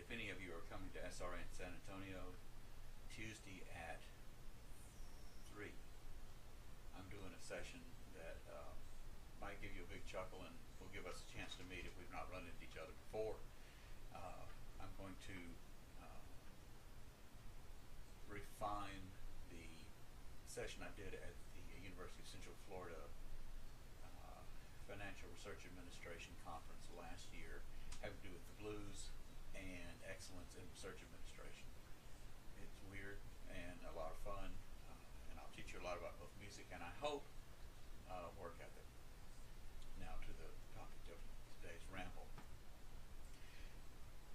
if any of you are coming to SRA in San Antonio, Tuesday at 3, I'm doing a session that might give you a big chuckle and will give us a chance to meet if we've not run into each other before. I'm going to refine the session I did at the University of Central Florida Financial Research Administration Conference last year, having to do with the blues and excellence in research administration. It's weird and a lot of fun, and I'll teach you a lot about both music and, I hope, work ethic. Now to the topic of today's ramble.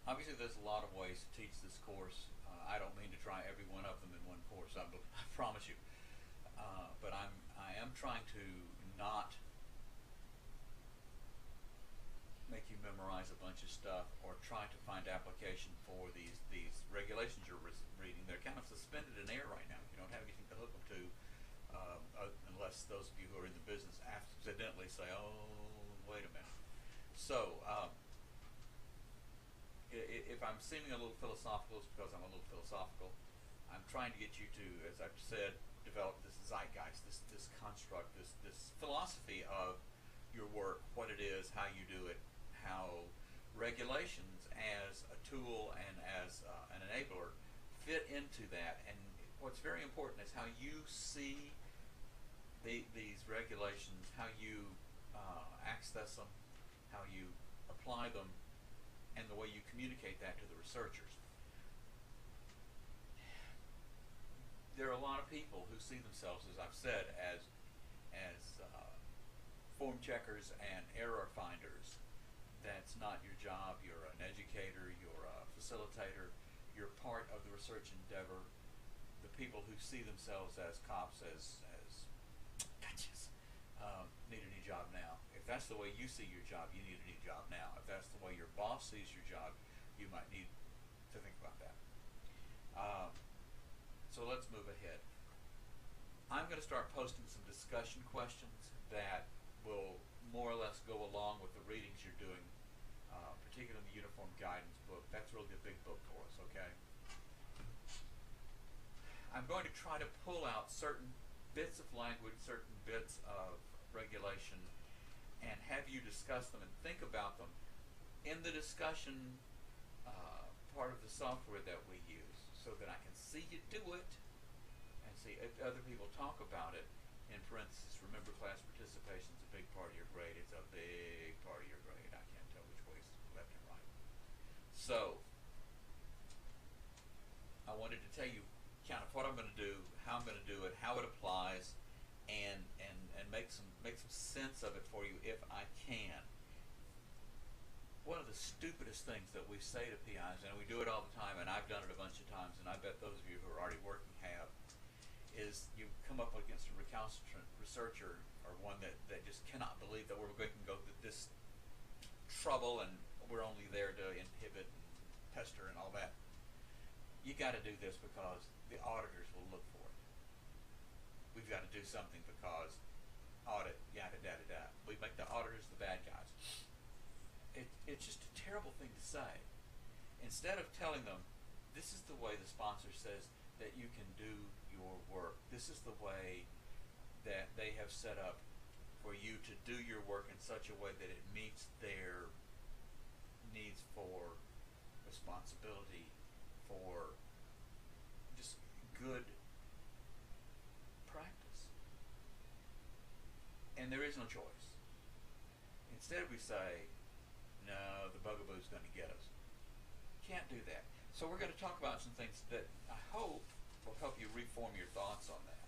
Obviously there's a lot of ways to teach this course. I don't mean to try every one of them in one course, I promise you. But I am trying to not make you memorize a bunch of stuff or try to find application for these regulations you're reading. They're kind of suspended in air right now. You don't have anything to hook them to, unless those of you who are in the business accidentally say, oh, wait a minute. So if I'm seeming a little philosophical, it's because I'm a little philosophical. I'm trying to get you to, as I've said, develop this zeitgeist, this construct, this philosophy of your work, what it is, how you do it, how regulations as a tool and as an enabler fit into that. And what's very important is how you see these regulations, how you access them, how you apply them, and the way you communicate that to the researchers. There are a lot of people who see themselves, as I've said, as form checkers and error finders. That's not your job. You're an educator, you're a facilitator, you're part of the research endeavor. The people who see themselves as cops, as gotchas, need a new job now. If that's the way you see your job, you need a new job now. If that's the way your boss sees your job, you might need to think about that. So let's move ahead. I'm going to start posting some discussion questions that will more or less go along with the readings you're doing, particularly in the Uniform Guidance book. That's really a big book for us, okay? I'm going to try to pull out certain bits of language, certain bits of regulation, and have you discuss them and think about them in the discussion part of the software that we use, so that I can see you do it and see if other people talk about it. In parentheses, remember, class participation is a big part of your grade. It's a big part of your grade. I can't tell which way is left and right. So I wanted to tell you kind of what I'm going to do, how I'm going to do it, how it applies, and make some sense of it for you if I can. One of the stupidest things that we say to PIs, and we do it all the time, and I've done it a bunch of times, and I bet those of you who are already working have, is you come up against a recalcitrant researcher, or one that just cannot believe that we're going to go through this trouble and we're only there to inhibit and pester and all that. You got to do this because the auditors will look for it. We've got to do something because audit, yada, yada, yada. We make the auditors the bad guys. It's just a terrible thing to say. Instead of telling them, this is the way the sponsor says that you can do your work. This is the way that they have set up for you to do your work in such a way that it meets their needs for responsibility, for just good practice. And there is no choice. Instead we say, no, the bugaboo's going to get us. Can't do that. So we're going to talk about some things that I hope will help you reform your thoughts on that.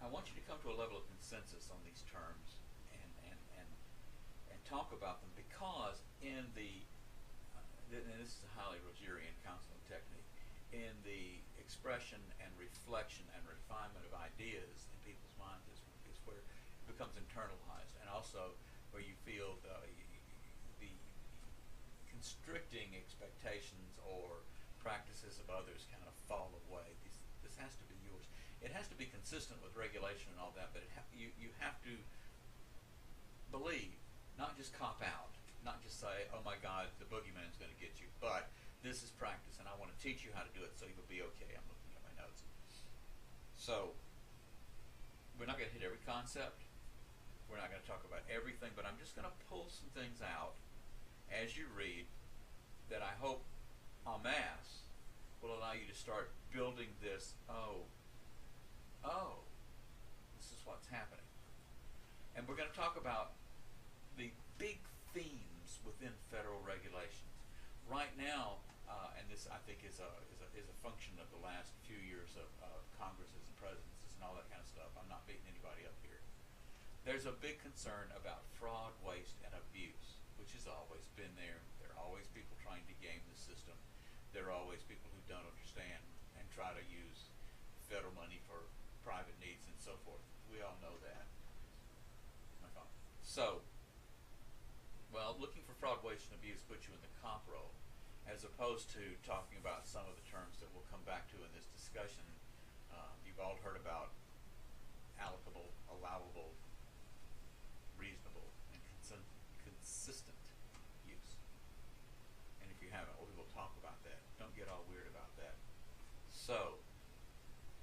I want you to come to a level of consensus on these terms and talk about them, because in the, and this is a highly Rogerian counseling technique, in the expression and reflection and refinement of ideas in people's minds is where it becomes internalized, and also where you feel the constricting expectations or practices of others kind of fall away. This has to be yours. It has to be consistent with regulation and all that, but you have to believe, not just cop out, not teach you how to do it so you'll be okay. I'm looking at my notes. So, we're not going to hit every concept. We're not going to talk about everything, but I'm just going to pull some things out as you read that I hope en masse will allow you to start building this, this is what's happening. And we're going to talk about the big themes within federal regulations. Right now, and this I think is a function of the last few years of Congresses and presidencies and all that kind of stuff. I'm not beating anybody up here. There's a big concern about fraud, waste, and abuse, which has always been there. There are always people trying to game the system. There are always people who don't understand and try to use federal money for private needs and so forth. We all know that. My phone. So, well, looking for fraud, waste, and abuse puts you in the comp role, as opposed to talking about some of the terms that we'll come back to in this discussion. You've all heard about allocable, allowable, reasonable, and consistent use. And if you haven't, we will talk about that. Don't get all weird about that. So,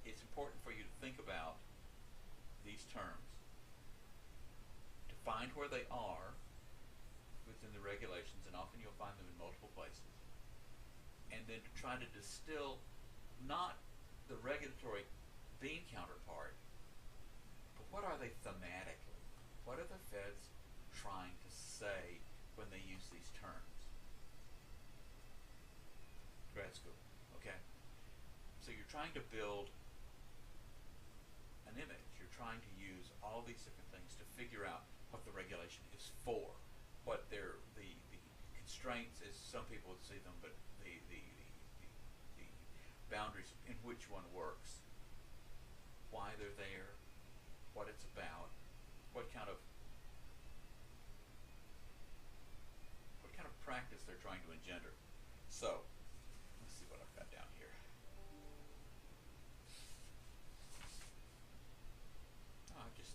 it's important for you to think about these terms, to find where they are within the regulations, and often you'll find them in multiple places, and then to try to distill not the regulatory bean counterpart, but what are they thematically? What are the feds trying to say when they use these terms? Grad school, okay? So you're trying to build an image. You're trying to use all these different things to figure out what the regulation is for, what the constraints, as some people would see them, but the boundaries in which one works, why they're there, what it's about, what kind of practice they're trying to engender. So, let's see what I've got down here.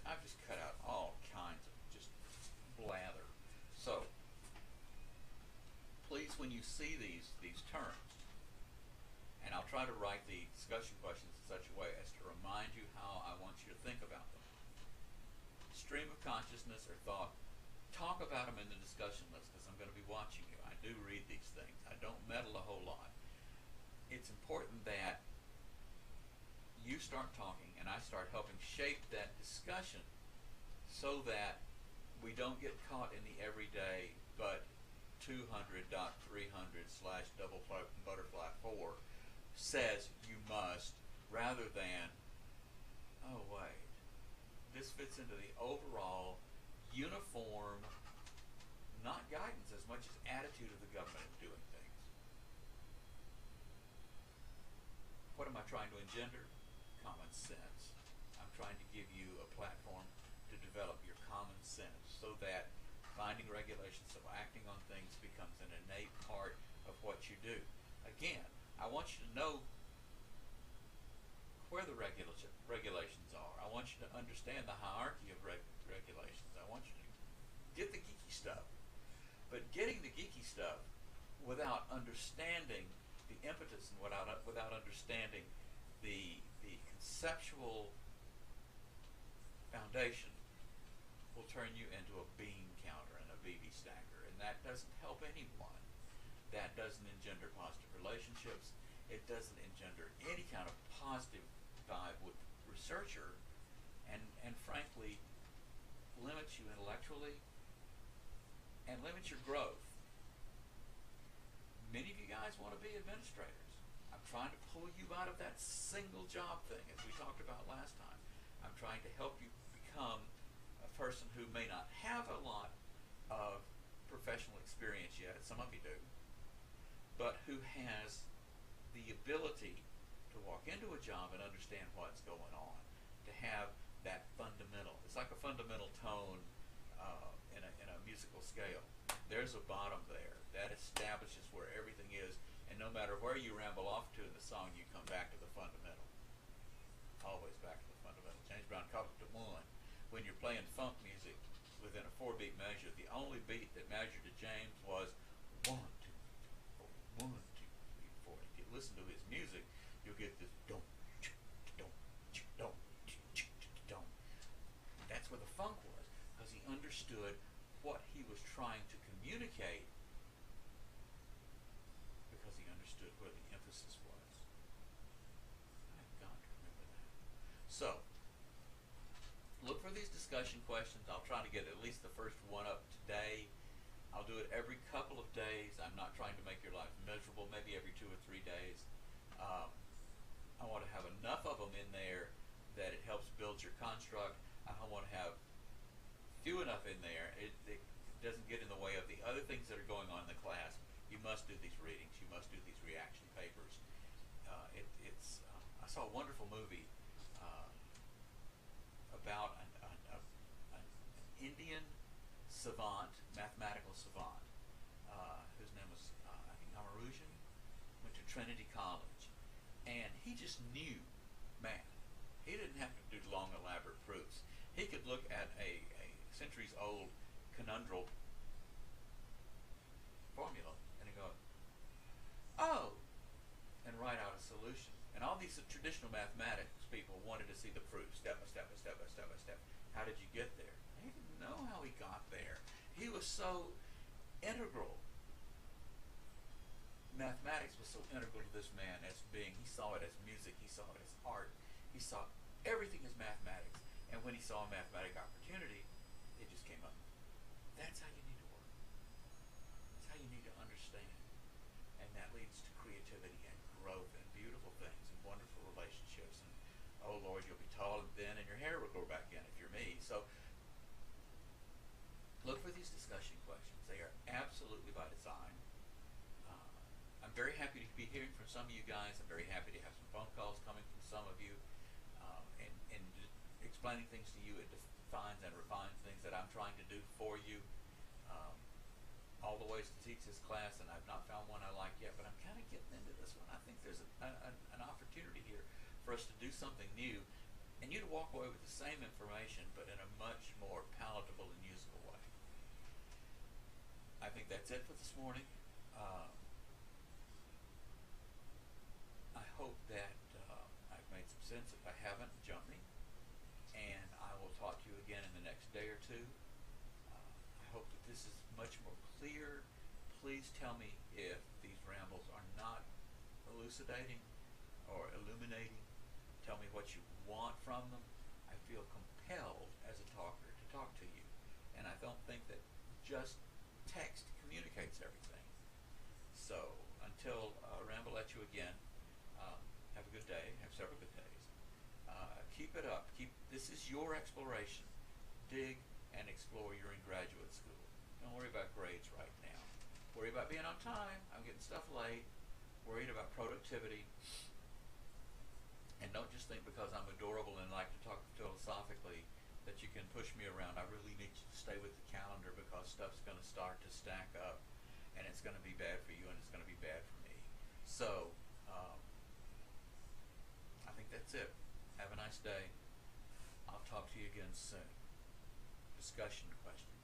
I've just cut out all kinds of just blather. So, please, when you see these terms, and I'll try to write the discussion questions in such a way as to remind you how I want you to think about them. Stream of consciousness or thought, talk about them in the discussion list, because I'm going to be watching you. I do read these things. I don't meddle a whole lot. It's important that you start talking and I start helping shape that discussion so that we don't get caught in the everyday but 200.300/butterfly 4 says you must, rather than, oh wait, this fits into the overall uniform, not guidance as much as attitude of the government of doing things. What am I trying to engender? Common sense. I'm trying to give you a platform to develop your common sense so that finding regulations, so acting on things becomes an innate part of what you do. Again, I want you to know where the regulations are. I want you to understand the hierarchy of regulations. I want you to get the geeky stuff. But getting the geeky stuff without understanding the impetus and without understanding the conceptual foundation will turn you into a bean counter and a BB stacker, and that doesn't help anyone. That doesn't engender positive relationships. It doesn't engender any kind of positive vibe with the researcher, and frankly limits you intellectually and limits your growth. Many of you guys want to be administrators. I'm trying to pull you out of that single job thing, as we talked about last time. I'm trying to help you become a person who may not have a lot of professional experience yet, some of you do, but who has the ability to walk into a job and understand what's going on, to have that fundamental. It's like a fundamental tone in a musical scale. There's a bottom there that establishes where everything is, and no matter where you ramble off to in the song, you come back to the fundamental. Always back to the fundamental. James Brown called it the one. When you're playing funk music within a 4-beat measure, the only beat that measured to James was 1, 2, 3, 4, 1, 2, 3, 4. If you listen to funk was, because he understood what he was trying to communicate, because he understood where the emphasis was. I've got to remember that. So, look for these discussion questions. I'll try to get at least the first one up today. I'll do it every couple of days. I'm not trying to make your life miserable, maybe every 2 or 3 days. I want to have enough of them in there that it helps build your construct. I want to have few enough in there. It doesn't get in the way of the other things that are going on in the class. You must do these readings. You must do these reaction papers. I saw a wonderful movie about an Indian savant, mathematical savant, whose name was, I think, Ramanujan, went to Trinity College, and he just knew math. He didn't have to do long, elaborate proofs. He could look at a centuries-old conundrum formula and he'd go, oh, and write out a solution. And all these traditional mathematics people wanted to see the proof, step by step by step by step by step. How did you get there? He didn't know how he got there. He was so integral. Mathematics was so integral to this man as being, he saw it as music, he saw it as art, he saw everything as mathematics. And when he saw a mathematic opportunity, it just came up. That's how you need to work. That's how you need to understand. And that leads to creativity and growth and beautiful things and wonderful relationships. And oh Lord, you'll be tall and thin and your hair will grow back in if you're me. So look for these discussion questions. They are absolutely by design. I'm very happy to be hearing from some of you guys. I'm very happy to have some phone calls coming from some of you, and explaining things to you. It defines and refines things that I'm trying to do for you. All the ways to teach this class, and I've not found one I like yet, but I'm kind of getting into this one. I think there's an opportunity here for us to do something new, and you to walk away with the same information, but in a much more palatable and usable way. I think that's it for this morning. I hope that I've made some sense. If I haven't, jump me. And I will talk to you again in the next day or two. I hope that this is much more clear. Please tell me if these rambles are not elucidating or illuminating. Tell me what you want from them. I feel compelled as a talker to talk to you. And I don't think that just text communicates everything. So until I ramble at you again, have a good day. Have several good days. Keep it up. This is your exploration. Dig and explore. You're in graduate school. Don't worry about grades right now. Worry about being on time. I'm getting stuff late. Worried about productivity. And don't just think because I'm adorable and like to talk philosophically that you can push me around. I really need you to stay with the calendar because stuff's going to start to stack up and it's going to be bad for you and it's going to be bad for me. So, I think that's it. Have a nice day. I'll talk to you again soon. Discussion questions.